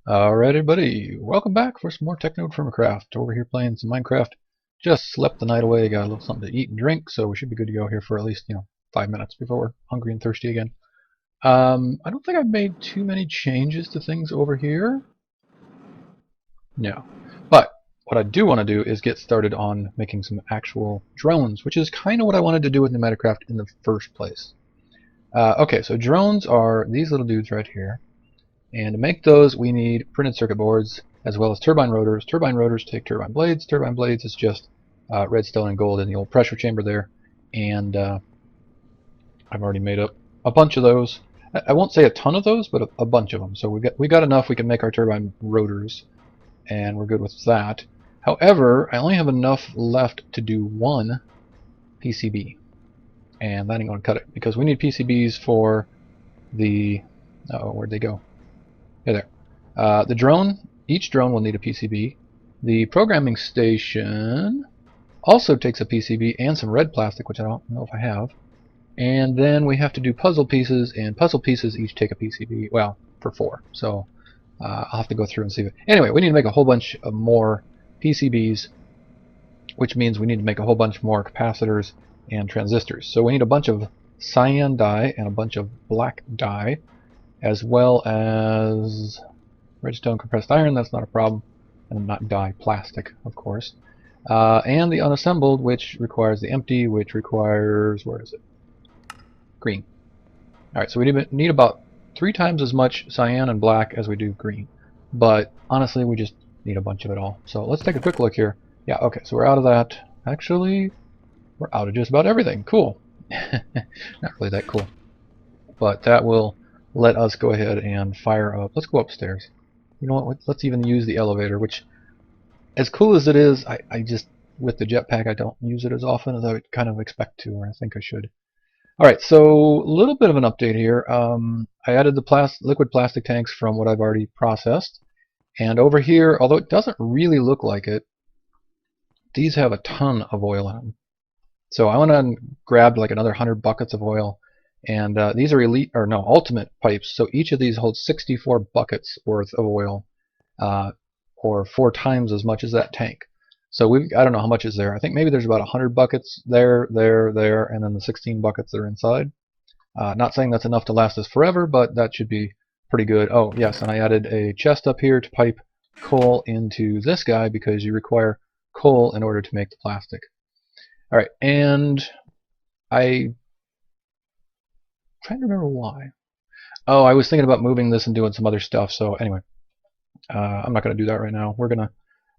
Alright everybody, welcome back for some more TechNodeFirmaCraft. Over here playing some Minecraft. Just slept the night away, got a little something to eat and drink, so we should be good to go here for at least, 5 minutes before we're hungry and thirsty again. I don't think I've made too many changes to things over here. No. But what I do want to do is get started on making some actual drones, which is kind of what I wanted to do with the Metacraft in the first place. Okay, so drones are these little dudes right here. And to make those, we need printed circuit boards as well as turbine rotors. Turbine rotors take turbine blades. Turbine blades is just redstone and gold in the old pressure chamber there. And I've already made up a bunch of those. I won't say a ton of those, but a bunch of them. So we got enough. We can make our turbine rotors, and we're good with that. However, I only have enough left to do one PCB, and that ain't gonna cut it because we need PCBs for the. Oh, where'd they go? Yeah, there. The drone, each drone will need a PCB. The programming station also takes a PCB and some red plastic, which I don't know if I have. And then we have to do puzzle pieces, and puzzle pieces each take a PCB, well, for 4. So I'll have to go through and see. Anyway, we need to make a whole bunch of more PCBs, which means we need to make a whole bunch more capacitors and transistors. So we need a bunch of cyan dye and a bunch of black dye, as well as redstone compressed iron. That's not a problem, and not dye, plastic, of course. And the unassembled, which requires the empty, which requires, where is it? Green. Alright, so we need about 3 times as much cyan and black as we do green. But honestly, we just need a bunch of it all. So let's take a quick look here. Yeah, okay, so we're out of that. Actually, we're out of just about everything. Cool. Not really that cool. But that will let us go ahead and fire up. Let's go upstairs. You know what? Let's even use the elevator, which, as cool as it is, I just, with the jetpack, I don't use it as often as I would kind of expect to, or I think I should. Alright, so a little bit of an update here. I added the liquid plastic tanks from what I've already processed. And over here, although it doesn't really look like it, these have a ton of oil in them. So I went and grabbed like another 100 buckets of oil. And these are ultimate pipes, so each of these holds 64 buckets worth of oil, or 4 times as much as that tank. So I don't know how much is there. I think maybe there's about 100 buckets there, and then the 16 buckets that are inside. Not saying that's enough to last us forever, but that should be pretty good. Oh, yes, and I added a chest up here to pipe coal into this guy because you require coal in order to make the plastic. Alright, and I'm trying to remember why. Oh, I was thinking about moving this and doing some other stuff. So anyway, I'm not going to do that right now. We're gonna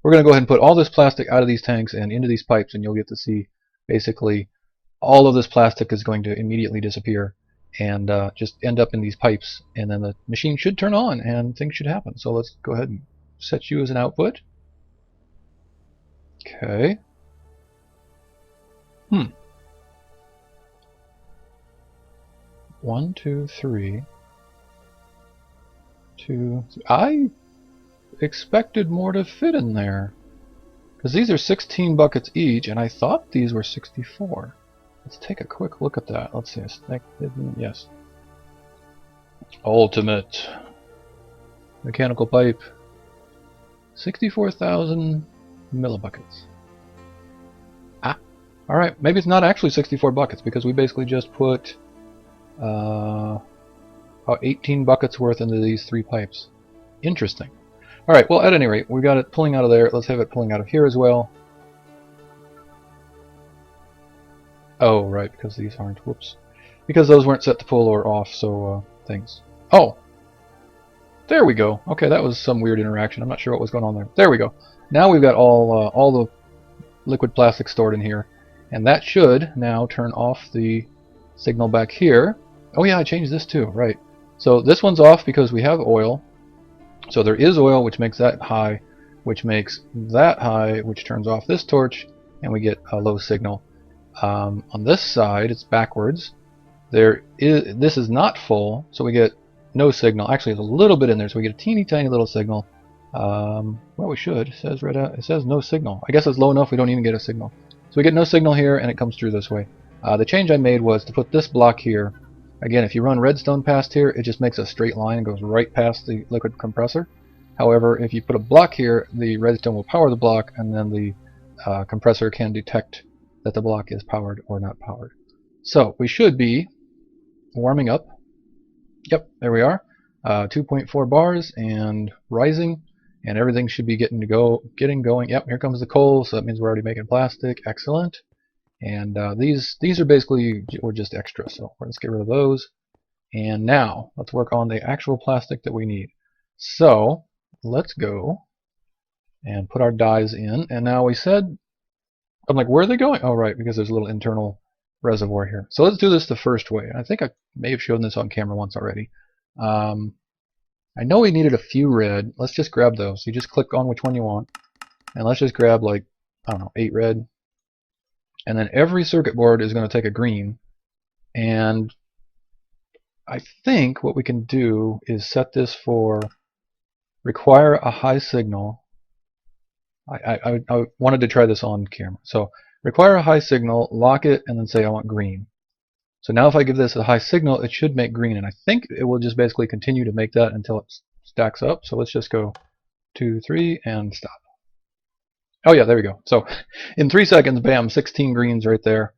go ahead and put all this plastic out of these tanks and into these pipes, and you'll get to see basically all of this plastic is going to immediately disappear and just end up in these pipes, and then the machine should turn on and things should happen. So let's go ahead and set you as an output. Okay. 1, 2, 3, 2. I expected more to fit in there, because these are 16 buckets each, and I thought these were 64. Let's take a quick look at that. Let's see. Yes. Ultimate mechanical pipe. 64,000 millibuckets. Ah. All right. Maybe it's not actually 64 buckets because we basically just put about 18 buckets worth into these 3 pipes. Interesting. Alright, well, at any rate, we got it pulling out of there. Let's have it pulling out of here as well. Oh, right, because these aren't. Whoops. Because those weren't set to pull or off, so things. Oh! There we go. Okay, that was some weird interaction. I'm not sure what was going on there. There we go. Now we've got all the liquid plastic stored in here. And that should now turn off the signal back here. Oh yeah, I changed this too, right. So this one's off because we have oil. So there is oil, which makes that high, which makes that high, which turns off this torch, and we get a low signal. On this side, it's backwards. This is not full, so we get no signal. Actually, there's a little bit in there, so we get a teeny tiny little signal. Well, we should. It says right out. It says no signal. I guess it's low enough we don't even get a signal. So we get no signal here, and it comes through this way. The change I made was to put this block here. Again, if you run redstone past here, it just makes a straight line and goes right past the liquid compressor. However, if you put a block here, the redstone will power the block, and then the compressor can detect that the block is powered or not powered. So we should be warming up. Yep, there we are. 2.4 bars and rising, and everything should be getting going. Yep, here comes the coal, so that means we're already making plastic. Excellent. And these are basically were just extra, so let's get rid of those. And now let's work on the actual plastic that we need. So let's go and put our dyes in. And now we said, I'm like, where are they going? Oh, right, because there's a little internal reservoir here. So let's do this the first way. I think I may have shown this on camera once already. I know we needed a few red. Let's just grab those. You just click on which one you want. And let's just grab, like, I don't know, 8 red. And then every circuit board is going to take a green. And I think what we can do is set this for require a high signal. I wanted to try this on camera. So require a high signal, lock it, and then say I want green. So now if I give this a high signal, it should make green. And I think it will just basically continue to make that until it stacks up. So let's just go 2, 3, and stop. Oh yeah, there we go. So in 3 seconds, bam, 16 greens right there.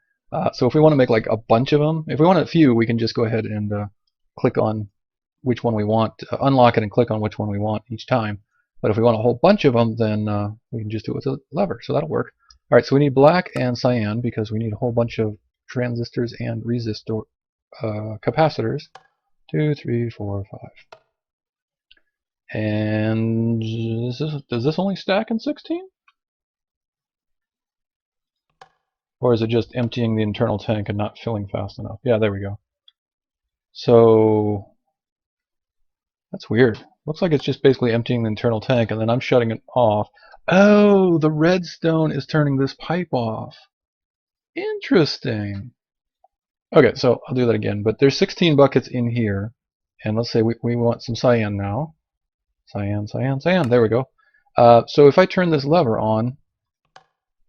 So if we want to make like a bunch of them, if we want a few, we can just go ahead and click on which one we want, unlock it and click on which one we want each time. But if we want a whole bunch of them, then we can just do it with a lever, so that'll work. All right, so we need black and cyan because we need a whole bunch of transistors and resistor capacitors. 2, 3, 4, 5. And does this only stack in 16? Or is it just emptying the internal tank and not filling fast enough? Yeah, there we go. So that's weird. Looks like it's just basically emptying the internal tank and then I'm shutting it off. Oh, the redstone is turning this pipe off. Interesting. Okay, so I'll do that again. But there's 16 buckets in here. And let's say we want some cyan now. Cyan, cyan, cyan. There we go. So if I turn this lever on,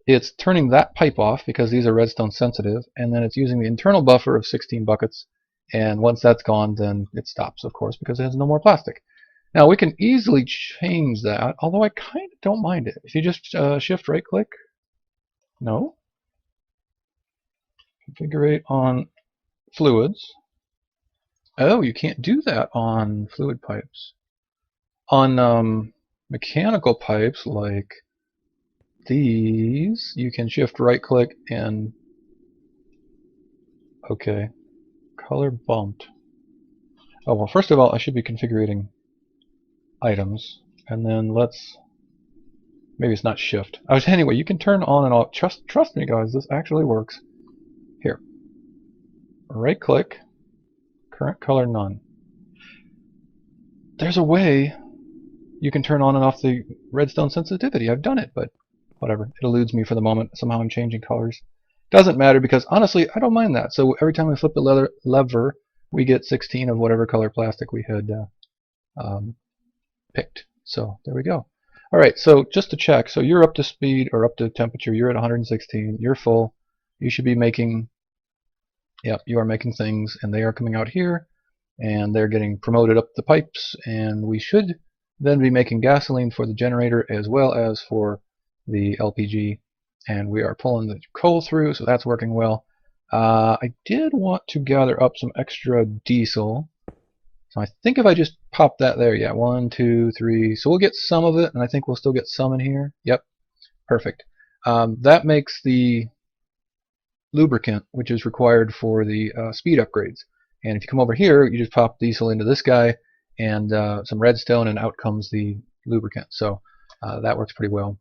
it's turning that pipe off because these are redstone sensitive, and then it's using the internal buffer of 16 buckets, and once that's gone, then it stops, of course, because it has no more plastic. Now we can easily change that, although I kind of don't mind it. If you just shift right click, no, configure on fluids. Oh, you can't do that on fluid pipes. On mechanical pipes like these, you can shift right click and okay, color bumped. Oh well, first of all, I should be configuring items, and then maybe it's not shift. Anyway, you can turn on and off. Trust me, guys, this actually works. Here, right click, current color none. There's a way you can turn on and off the redstone sensitivity. I've done it, but whatever. It eludes me for the moment. Somehow I'm changing colors. Doesn't matter because honestly, I don't mind that. So every time we flip the lever, we get 16 of whatever color plastic we had picked. So there we go. All right, so just to check, so you're up to speed or up to temperature. You're at 116. You're full. You should be making, yep, you are making things, and they are coming out here, and they're getting promoted up the pipes, and we should then be making gasoline for the generator as well as for the LPG, and we are pulling the coal through, so that's working well. I did want to gather up some extra diesel, so I think if I just pop that there, yeah, 1, 2, 3, so we'll get some of it, and I think we'll still get some in here. Yep, perfect. That makes the lubricant, which is required for the speed upgrades. And if you come over here, you just pop diesel into this guy and some redstone, and out comes the lubricant. So that works pretty well.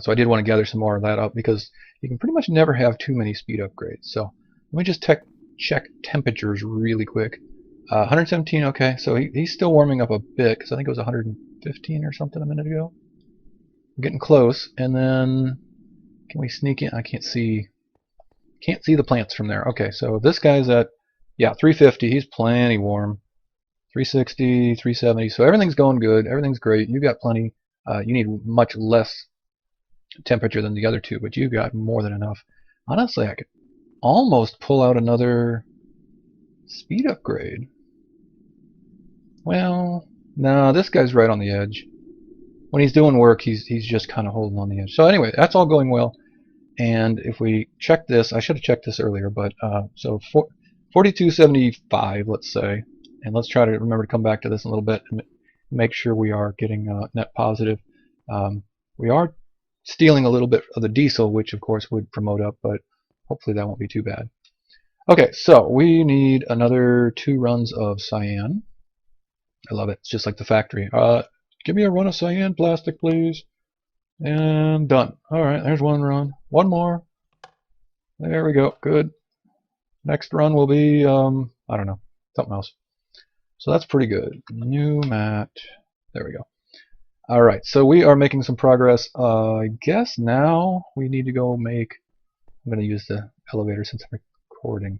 So I did want to gather some more of that up because you can pretty much never have too many speed upgrades. So let me just check temperatures really quick. 117, okay, so he's still warming up a bit because I think it was 115 or something a minute ago. We're getting close, and then can we sneak in? I can't see the plants from there. Okay, so this guy's at, yeah, 350. He's plenty warm. 360, 370. So everything's going good. Everything's great. You got plenty. You need much less temperature than the other two, but you got more than enough. Honestly, I could almost pull out another speed upgrade. Well, No, this guy's right on the edge. When he's doing work, he's just kind of holding on the edge. So anyway, that's all going well. And if we check this, I should have checked this earlier, but so 4275, let's say, and let's try to remember to come back to this in a little bit and make sure we are getting net positive. We are stealing a little bit of the diesel, which of course would promote up, but hopefully that won't be too bad. Okay, so we need another 2 runs of cyan. I love it. It's just like the factory. Give me a run of cyan plastic, please. And done. Alright, there's 1 run. 1 more. There we go. Good. Next run will be, I don't know, something else. So that's pretty good. New mat. There we go. Alright, so we are making some progress. I guess now we need to go make... I'm going to use the elevator since I'm recording.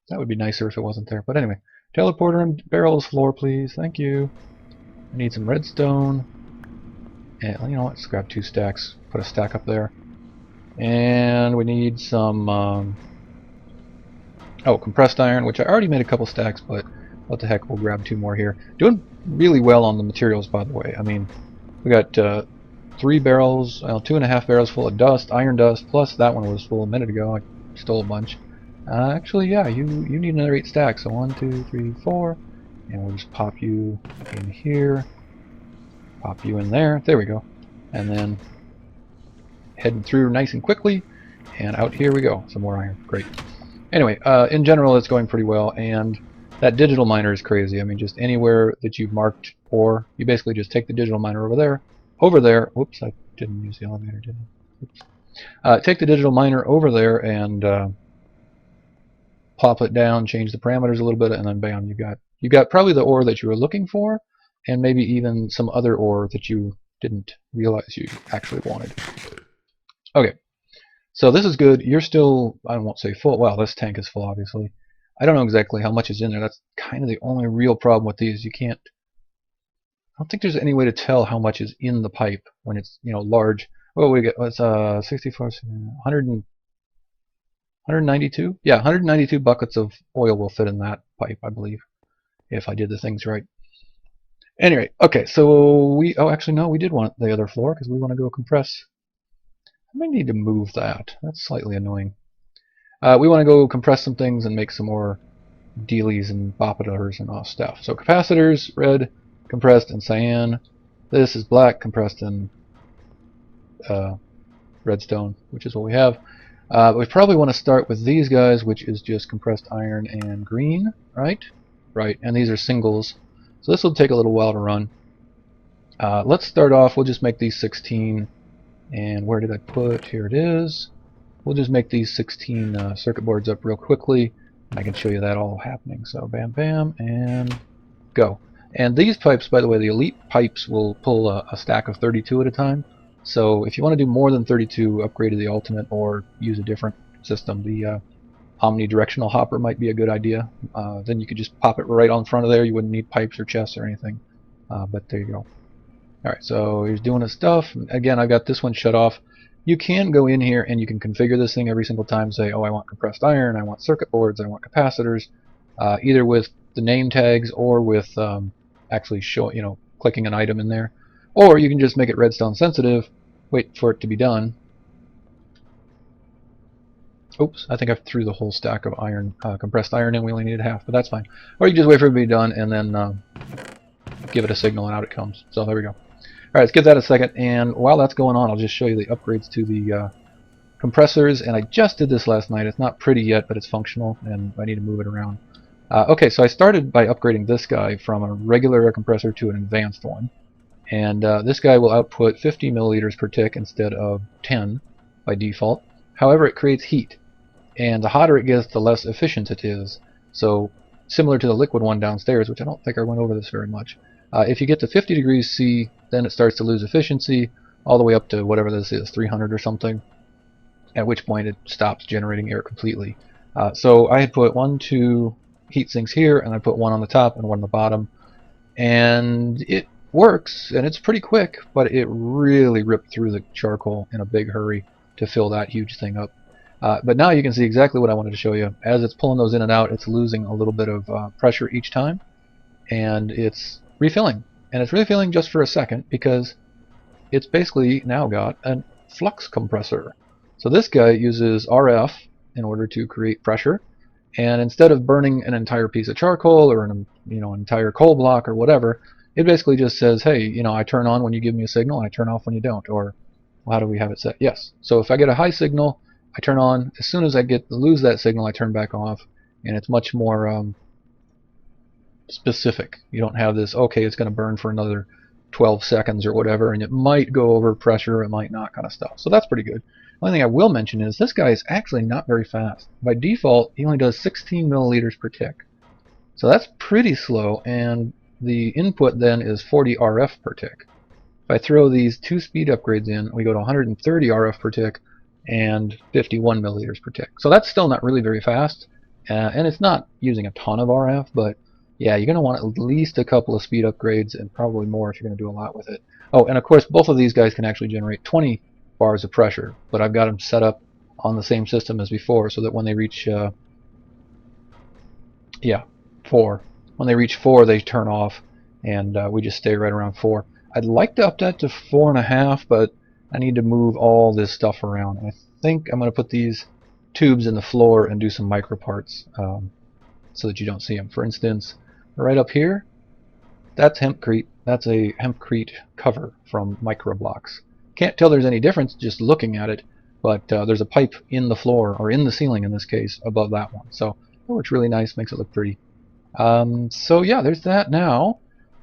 That would be nicer if it wasn't there. But anyway, teleporter and barrels floor, please. Thank you. I need some redstone. And you know what? Let's grab 2 stacks. Put a stack up there. And we need some compressed iron, which I already made a couple stacks, but what the heck, we'll grab 2 more here. Doing really well on the materials, by the way. I mean, we got 3 barrels, 2.5 barrels full of dust, iron dust, plus that one was full a minute ago. I stole a bunch. Actually, yeah, you need another 8 stacks. So 1, 2, 3, 4, and we'll just pop you in here, pop you in there. There we go. And then heading through nice and quickly, and out here we go. Some more iron. Great. Anyway, in general, it's going pretty well, and that digital miner is crazy. I mean, just anywhere that you've marked ore, you basically just take the digital miner over there. Whoops, I didn't use the elevator, did I? Oops. Take the digital miner over there and plop it down, change the parameters a little bit, and then bam, you got probably the ore that you were looking for, and maybe even some other ore that you didn't realize you actually wanted. Okay, so this is good. You're still, I won't say full. Well, this tank is full, obviously. I don't know exactly how much is in there. That's kind of the only real problem with these. You can't. I don't think there's any way to tell how much is in the pipe when it's large. What we get? It's 64, 100. 192? Yeah, 192 buckets of oil will fit in that pipe, I believe, if I did the things right. Anyway, okay, so actually no, we did want the other floor because we want to go compress. I may need to move that. That's slightly annoying. We want to go compress some things and make some more dealies and boppeters and all stuff. So capacitors, red, compressed, and cyan. This is black, compressed, and redstone, which is what we have. We probably want to start with these guys, which is just compressed iron and green, right? Right, and these are singles. So this will take a little while to run. Let's start off, we'll just make these 16, and where did I put, here it is. We'll just make these 16 circuit boards up real quickly, and I can show you that all happening. So bam, bam, and go. And these pipes, by the way, the elite pipes will pull a stack of 32 at a time. So if you want to do more than 32, upgrade to the ultimate or use a different system. The omnidirectional hopper might be a good idea. Then you could just pop it right on front of there. You wouldn't need pipes or chests or anything. But there you go. Alright, so he's doing his stuff. Again, I've got this one shut off. You can go in here and you can configure this thing every single time. Say, oh, I want compressed iron, I want circuit boards, I want capacitors. Either with the name tags or with actually clicking an item in there. Or you can just make it redstone sensitive, wait for it to be done. Oops, I think I threw the whole stack of iron, compressed iron in. We only needed half, but that's fine. Or you can just wait for it to be done and then give it a signal and out it comes. So there we go. Alright, let's give that a second, and while that's going on, I'll just show you the upgrades to the compressors, and I just did this last night. It's not pretty yet, but it's functional, and I need to move it around. Okay, so I started by upgrading this guy from a regular air compressor to an advanced one. And this guy will output 50 milliliters per tick instead of 10 by default. However, it creates heat, and the hotter it gets, the less efficient it is. So similar to the liquid one downstairs, which I don't think I went over this very much. If you get to 50 degrees C, then it starts to lose efficiency, all the way up to whatever this is, 300 or something, at which point it stops generating air completely. So I had put 2 heat sinks here, and I put one on the top and one on the bottom, and it works, and it's pretty quick, but it really ripped through the charcoal in a big hurry to fill that huge thing up. But now you can see exactly what I wanted to show you. As it's pulling those in and out, it's losing a little bit of pressure each time, and it's refilling. And it's refilling just for a second because it's basically now got a flux compressor. So this guy uses RF in order to create pressure, and instead of burning an entire piece of charcoal or an entire coal block or whatever, it basically just says, hey, I turn on when you give me a signal and I turn off when you don't. Or how do we have it set? Yes. So if I get a high signal, I turn on. As soon as I lose that signal, I turn back off, and it's much more specific. You don't have this, okay, it's going to burn for another 12 seconds or whatever, and it might go over pressure, it might not, kind of stuff. So that's pretty good. The only thing I will mention is this guy is actually not very fast. By default, he only does 16 milliliters per tick. So that's pretty slow, and the input then is 40 RF per tick. If I throw these two speed upgrades in, we go to 130 RF per tick and 51 milliliters per tick. So that's still not really very fast, and it's not using a ton of RF, but yeah, you're going to want at least a couple of speed upgrades and probably more if you're going to do a lot with it. Oh, and of course, both of these guys can actually generate 20 bars of pressure, but I've got them set up on the same system as before so that when they reach 4. When they reach 4, they turn off, and we just stay right around 4. I'd like to up that to 4.5, but I need to move all this stuff around. I think I'm going to put these tubes in the floor and do some micro parts so that you don't see them. For instance, right up here, that's hempcrete. That's a hempcrete cover from microblocks. Can't tell there's any difference just looking at it, but there's a pipe in the floor, or in the ceiling in this case, above that one. So it works really nice, makes it look pretty. So yeah, there's that now.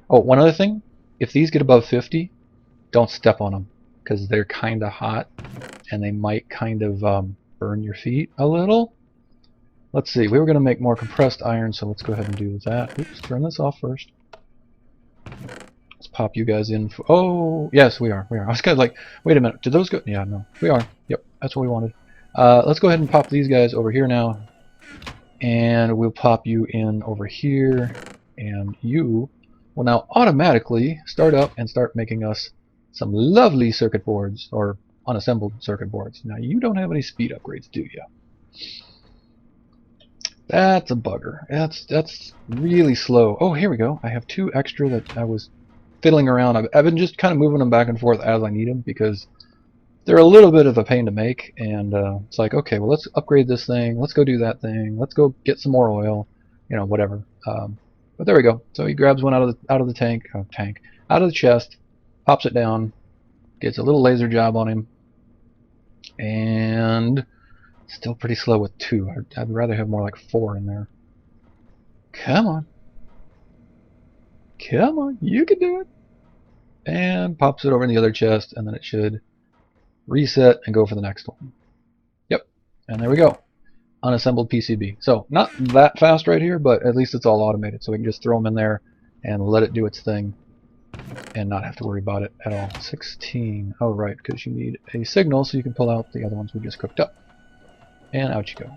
Oh, one other thing, if these get above 50, don't step on them, because they're kind of hot, and they might kind of burn your feet a little. Let's see, we were going to make more compressed iron, so let's go ahead and do that. Oops, turn this off first. Let's pop you guys in. Oh, yes, we are. I was kind of like, wait a minute, did those go? Yeah, no, we are. Yep, that's what we wanted. Let's go ahead and pop these guys over here now. And we'll pop you in over here. And you will now automatically start up and start making us some lovely circuit boards, or unassembled circuit boards. Now, you don't have any speed upgrades, do you? That's a bugger. That's really slow. Oh, here we go. I have 2 extra that I was fiddling around. I've been just kind of moving them back and forth as I need them because they're a little bit of a pain to make. And it's like, okay, well, let's upgrade this thing. Let's go do that thing. Let's go get some more oil. Whatever. But there we go. So he grabs one out of the tank, out of the chest, pops it down, gets a little laser job on him, and still pretty slow with 2. I'd rather have more like 4 in there. Come on. Come on, you can do it. And pops it over in the other chest, and then it should reset and go for the next one. Yep, and there we go. Unassembled PCB. So not that fast right here, but at least it's all automated, so we can just throw them in there and let it do its thing and not have to worry about it at all. 16. Oh, right, because you need a signal so you can pull out the other ones we just cooked up. And out you go.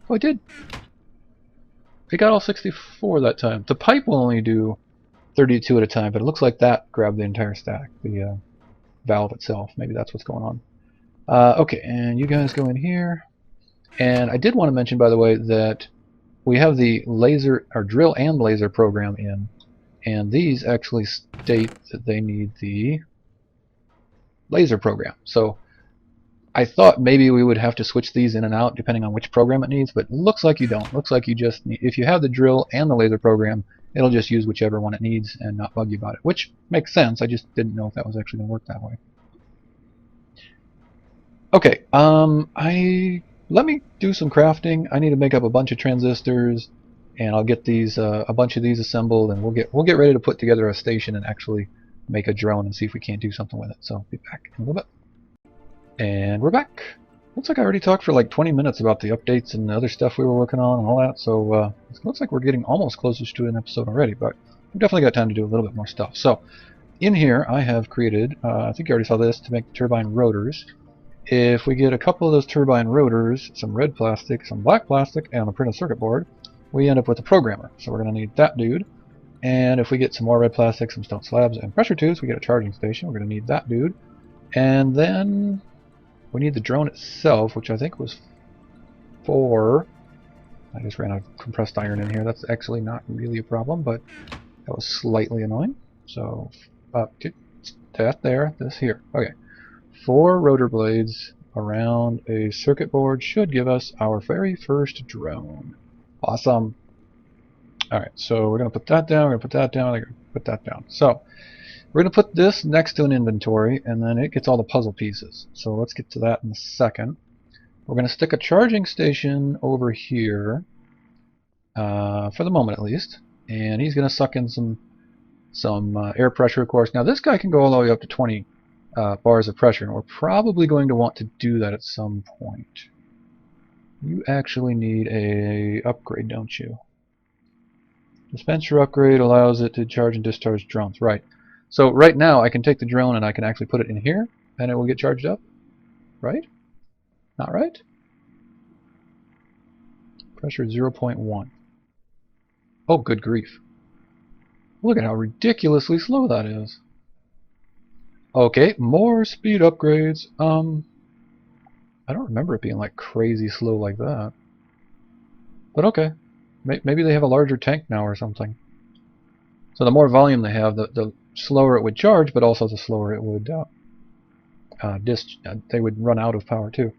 Oh, it did. It got all 64 that time. The pipe will only do 32 at a time, but it looks like that grabbed the entire stack, the valve itself. Maybe that's what's going on. Okay, and you guys go in here. And I did want to mention, by the way, that we have the laser, or drill and laser program in, and these actually state that they need the laser program. So I thought maybe we would have to switch these in and out depending on which program it needs, but looks like you don't. Looks like you just need, if you have the drill and the laser program, it'll just use whichever one it needs and not bug you about it, which makes sense. I just didn't know if that was actually going to work that way. Okay, let me do some crafting. I need to make up a bunch of transistors, and I'll get these a bunch of these assembled, and we'll get ready to put together a station and actually make a drone and see if we can't do something with it. So I'll be back in a little bit. And we're back. Looks like I already talked for like 20 minutes about the updates and the other stuff we were working on and all that, so it looks like we're getting almost closer to an episode already, but we've definitely got time to do a little bit more stuff. So in here I have created, I think you already saw this, to make the turbine rotors. If we get a couple of those turbine rotors, some red plastic, some black plastic, and a printed circuit board, we end up with a programmer. So we're going to need that dude. And if we get some more red plastic, some stone slabs, and pressure tubes, we get a charging station. We're going to need that dude. And then We need the drone itself, which I think was 4. I just ran out of compressed iron in here. That's actually not really a problem, but that was slightly annoying. So, get that there, this here. Okay. 4 rotor blades around a circuit board should give us our very first drone. Awesome. Alright, so we're going to put that down, we're going to put that down, we're going to put that down. So, we're going to put this next to an inventory, and then it gets all the puzzle pieces. So let's get to that in a second. We're going to stick a charging station over here, for the moment at least, and he's going to suck in some air pressure, of course. Now this guy can go all the way up to 20 bars of pressure, and we're probably going to want to do that at some point. You actually need a upgrade, don't you? Dispenser upgrade allows it to charge and discharge drones. Right. So right now I can take the drone and I can actually put it in here, and it will get charged up. Right? Not right? Pressure 0.1. Oh, good grief. Look at how ridiculously slow that is. Okay, more speed upgrades. I don't remember it being like crazy slow like that. But okay. Maybe they have a larger tank now or something. So the more volume they have, the slower it would charge, but also the slower it would they would run out of power too.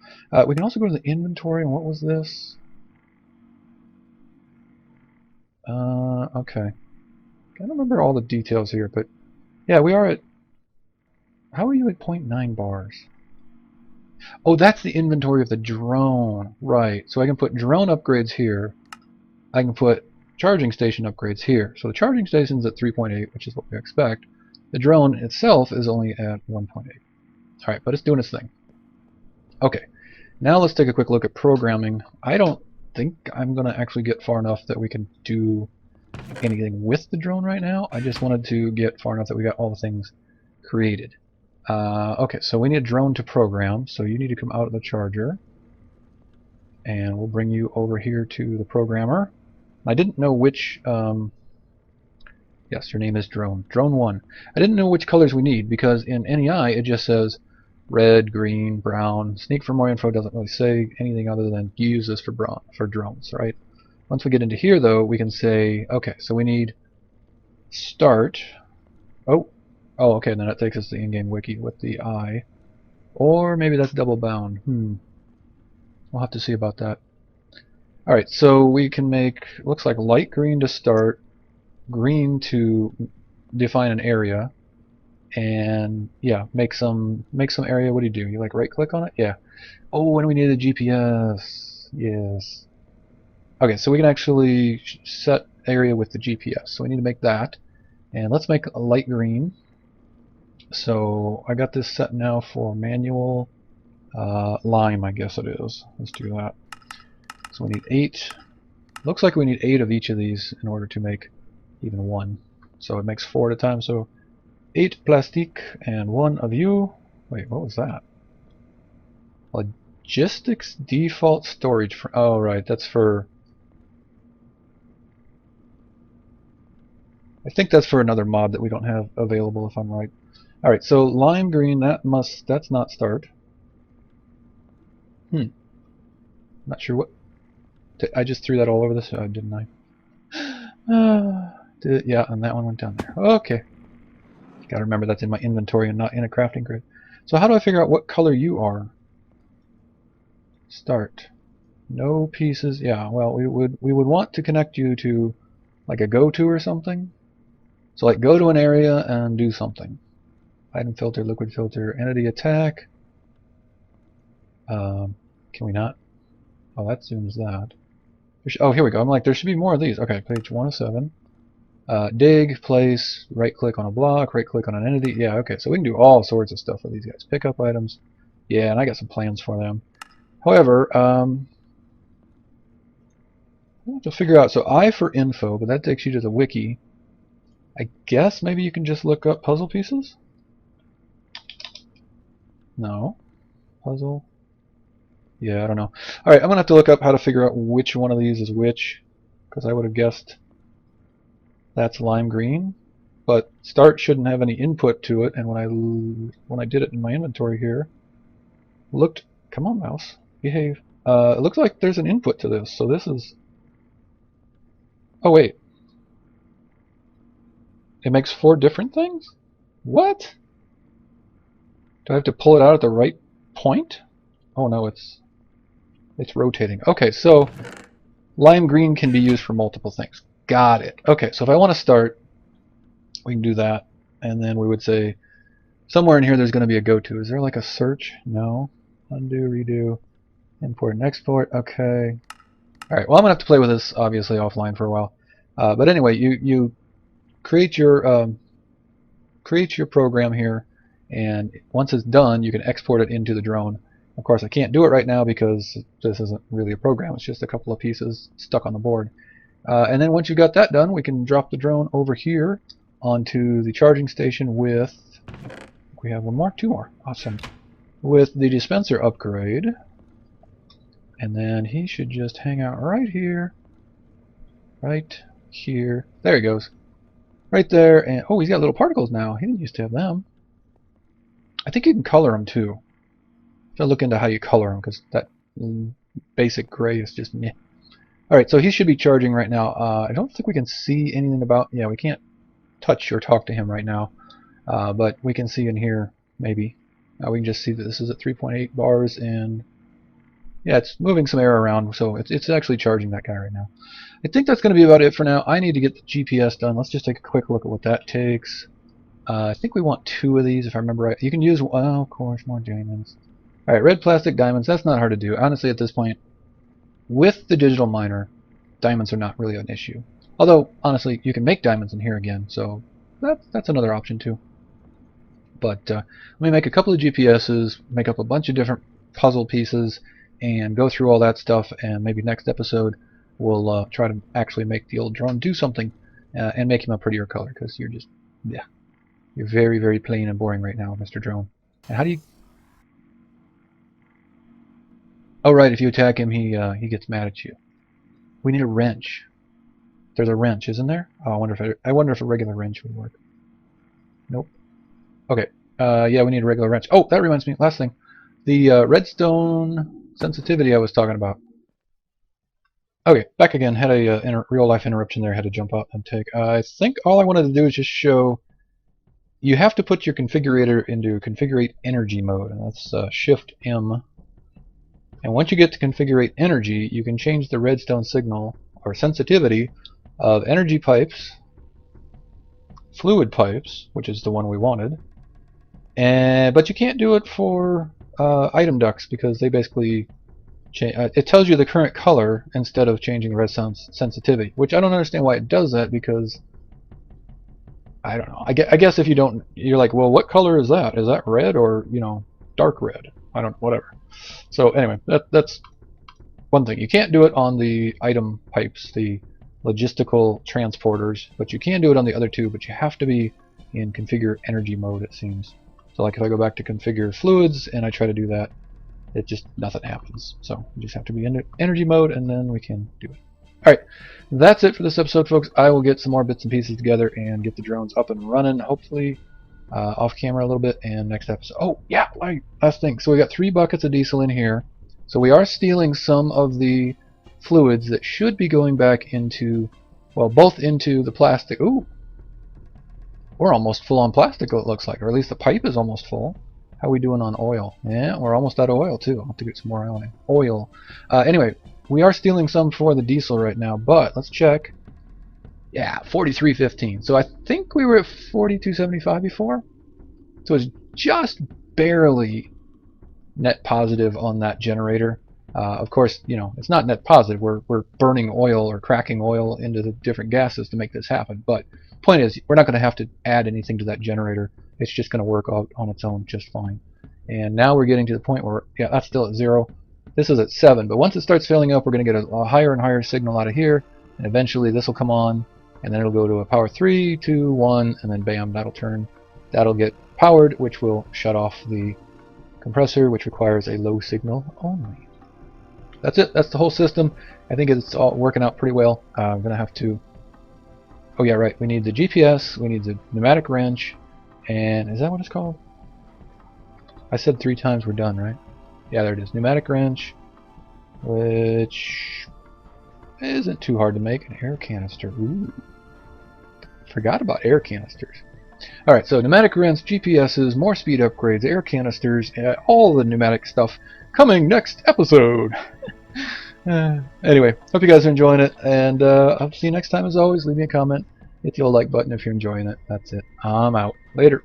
We can also go to the inventory, and what was this? Okay. I don't remember all the details here, but yeah, we are at... How are you at 0.9 bars? Oh, that's the inventory of the drone. Right. So I can put drone upgrades here. I can put charging station upgrades here. So the charging station's at 3.8, which is what we expect. The drone itself is only at 1.8. Alright, but it's doing its thing. Okay. Now let's take a quick look at programming. I don't think I'm going to actually get far enough that we can do anything with the drone right now. I just wanted to get far enough that we got all the things created. Okay, so we need a drone to program, so you need to come out of the charger, and we'll bring you over here to the programmer. I didn't know which, yes, your name is Drone, Drone 1. I didn't know which colors we need, because in NEI it just says red, green, brown. Sneak for more info doesn't really say anything other than you use this for drones, right? Once we get into here though, we can say, okay, so we need start. Oh, okay, then it takes us to the in-game wiki with the I. Or maybe that's double bound. We'll have to see about that. Alright, so we can make, looks like light green to start, green to define an area, and yeah, make some area. What do? You like right click on it? Yeah. Oh, and we need a GPS. Yes. Okay, so we can actually set area with the GPS. So we need to make that. And let's make a light green. So I got this set now for manual lime, I guess it is. Let's do that. So we need 8. Looks like we need 8 of each of these in order to make even 1. So it makes 4 at a time. So 8 plastic and 1 of you. Wait, what was that? Logistics default storage. Oh, right, that's for... I think that's for another mod that we don't have available, if I'm right. Alright, so lime green, that's not start. Not sure what... I just threw that all over this, didn't I? Yeah, and that one went down there. Okay. Gotta remember that's in my inventory and not in a crafting grid. So how do I figure out what color you are? Start. No pieces. Yeah, well, we would want to connect you to like a go-to or something. So like go to an area and do something. Item filter, liquid filter, entity attack. Can we not? Oh, that zooms that. Oh, here we go. I'm like, there should be more of these. Okay, page 107. Dig, place, right click on a block, right click on an entity. Yeah, okay, so we can do all sorts of stuff with these guys. Pick up items. Yeah, and I got some plans for them. However, I'll have to figure out. So I for info, but that takes you to the wiki. I guess maybe you can just look up puzzle pieces? No. Puzzle? Yeah, I don't know. Alright, I'm going to have to look up how to figure out which one of these is which, because I would have guessed that's lime green. But start shouldn't have any input to it, and when I did it in my inventory here, looked... Come on, mouse. Behave. It looks like there's an input to this, so this is... Oh, wait. It makes 4 different things? What? Do I have to pull it out at the right point? Oh, no, it's rotating. Okay, so lime green can be used for multiple things. Got it. Okay, so if I want to start, we can do that, and then we would say somewhere in here there's going to be a go-to. Is there like a search? No. Undo, redo, import and export. Okay. Alright, well I'm going to have to play with this obviously offline for a while. But anyway, you create your program here, and once it's done you can export it into the drone. Of course I can't do it right now because this isn't really a program, it's just a couple of pieces stuck on the board. And then once you've got that done, we can drop the drone over here onto the charging station with, we have one more, 2 more, awesome, with the dispenser upgrade. And then he should just hang out right here, there he goes, right there. And oh, he's got little particles now, he didn't used to have them. I think you can color them too. So look into how you color them, because that basic gray is just meh. Alright, so he should be charging right now. I don't think we can see anything about... Yeah, we can't touch or talk to him right now. But we can see in here, maybe. We can just see that this is at 3.8 bars, and... yeah, it's moving some air around, so it's actually charging that guy right now. I think that's going to be about it for now. I need to get the GPS done. Let's just take a quick look at what that takes. I think we want 2 of these, if I remember right. You can use... oh, of course, more diamonds. Alright, red plastic diamonds, that's not hard to do. Honestly, at this point, with the digital miner, diamonds are not really an issue. Although, honestly, you can make diamonds in here again, so that's another option too. But let me make a couple of GPSs, make up a bunch of different puzzle pieces, and go through all that stuff, and maybe next episode we'll try to actually make the old drone do something, and make him a prettier color, because you're just, yeah, you're very, very plain and boring right now, Mr. Drone. And how do you... oh right, if you attack him, he gets mad at you. We need a wrench. There's a wrench, isn't there? Oh, I wonder if a regular wrench would work. Nope. Okay. Yeah, we need a regular wrench. Oh, that reminds me. Last thing, the redstone sensitivity I was talking about. Okay, back again. Had a real life interruption there. Had to jump out and take. I think all I wanted to do is just show. You have to put your configurator into configurate energy mode, and that's Shift M. And once you get to configurate energy, you can change the redstone signal or sensitivity of energy pipes, fluid pipes, which is the one we wanted, but you can't do it for item ducts because they basically it tells you the current color instead of changing the redstone sensitivity, which I don't understand why it does that, because I don't know. I guess if you don't, you're like, well, what color is that? Is that red or, you know, dark red? I don't, whatever. So anyway, that's one thing. You can't do it on the item pipes, the logistical transporters, but you can do it on the other 2, but you have to be in configure energy mode, it seems. So like if I go back to configure fluids and I try to do that, it just, nothing happens. So you just have to be in energy mode, and then we can do it. Alright, that's it for this episode, folks. I will get some more bits and pieces together and get the drones up and running, hopefully off camera a little bit, and next episode. Oh yeah, last thing. So we got 3 buckets of diesel in here. So we are stealing some of the fluids that should be going back into, well, both into the plastic. Ooh, we're almost full on plastic, it looks like, or at least the pipe is almost full. How are we doing on oil? Yeah, we're almost out of oil too. I'll have to get some more oil. Anyway, we are stealing some for the diesel right now, but let's check. Yeah, 43.15. So I think we were at 42.75 before. So it's just barely net positive on that generator. Of course, you know, it's not net positive. We're burning oil or cracking oil into the different gases to make this happen. But point is, we're not going to have to add anything to that generator. It's just going to work out on its own just fine. And now we're getting to the point where, yeah, that's still at 0. This is at 7. But once it starts filling up, we're going to get a higher and higher signal out of here. And eventually this will come on. And then it'll go to a power 3, 2, 1, and then bam, that'll turn. That'll get powered, which will shut off the compressor, which requires a low signal only. That's it. That's the whole system. I think it's all working out pretty well. I'm going to have to... oh yeah, right. We need the GPS, we need the pneumatic wrench, and is that what it's called? I said 3 times we're done, right? Yeah, there it is. Pneumatic wrench, which isn't too hard to make. An air canister. Ooh. Forgot about air canisters. Alright, so pneumatic wrench, GPSs, more speed upgrades, air canisters, all the pneumatic stuff coming next episode. Anyway, hope you guys are enjoying it, and I'll see you next time. As always, leave me a comment, hit the old like button if you're enjoying it. That's it. I'm out. Later.